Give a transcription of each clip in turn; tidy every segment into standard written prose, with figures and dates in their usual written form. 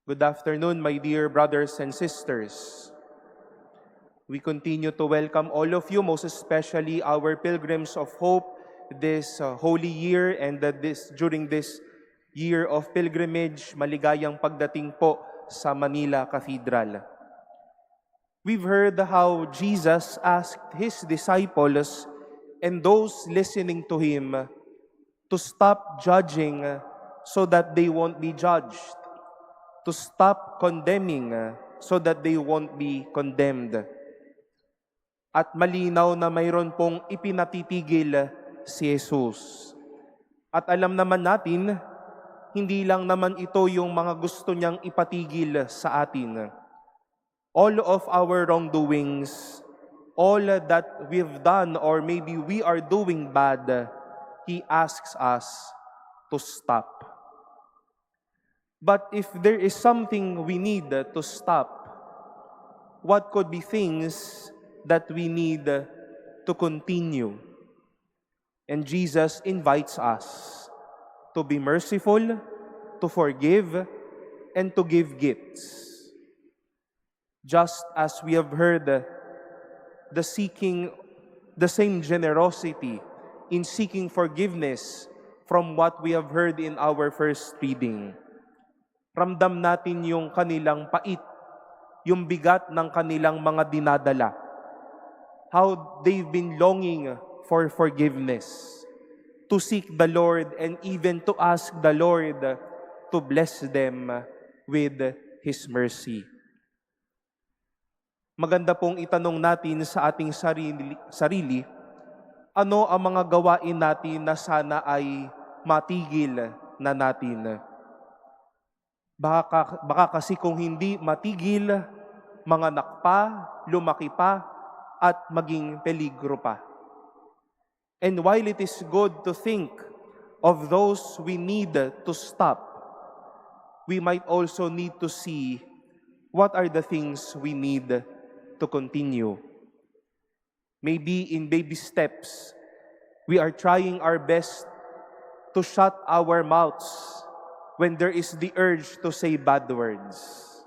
Good afternoon, my dear brothers and sisters. We continue to welcome all of you, most especially our pilgrims of hope this holy year and during this year of pilgrimage, maligayang pagdating po sa Manila Cathedral. We've heard how Jesus asked His disciples and those listening to Him to stop judging so that they won't be judged, to stop condemning so that they won't be condemned. At malinaw na mayroon pong ipinatitigil si Jesus. At alam naman natin, hindi lang naman ito yung mga gusto niyang ipatigil sa atin. All of our wrongdoings, all that we've done or maybe we are doing bad, He asks us to stop. But if there is something we need to stop, what could be things that we need to continue? And Jesus invites us to be merciful, to forgive, and to give gifts. Just as we have heard the same generosity in seeking forgiveness from what we have heard in our first reading. Ramdam natin yung kanilang pait, yung bigat ng kanilang mga dinadala. How they've been longing for forgiveness, to seek the Lord and even to ask the Lord to bless them with His mercy. Maganda pong itanong natin sa ating sarili, ano ang mga gawain natin na sana ay matigil na natin? Baka kasi kung hindi matigil, manganak pa, lumaki pa, at maging peligro pa. And while it is good to think of those we need to stop, we might also need to see what are the things we need to continue. Maybe in baby steps, we are trying our best to shut our mouths when there is the urge to say bad words.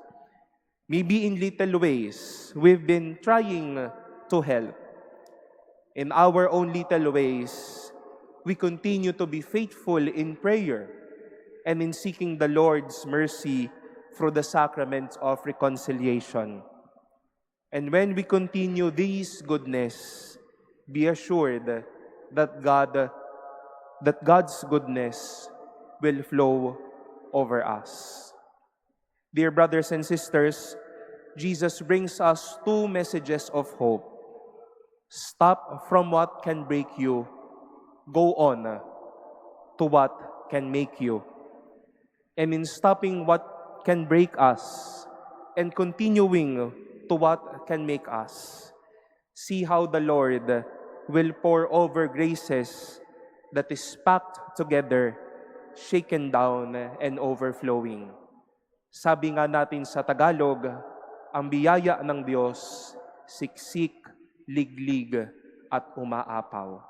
Maybe in little ways, we've been trying to help. In our own little ways, we continue to be faithful in prayer and in seeking the Lord's mercy through the sacrament of reconciliation. And when we continue this goodness, be assured that God's goodness will flow over us. Dear brothers and sisters, Jesus brings us two messages of hope. Stop from what can break you. Go on to what can make you. And in stopping what can break us and continuing to what can make us, see how the Lord will pour over graces that is packed together, shaken down, and overflowing. Sabi nga natin sa Tagalog, ang biyaya ng Diyos, siksik, liglig, at umaapaw.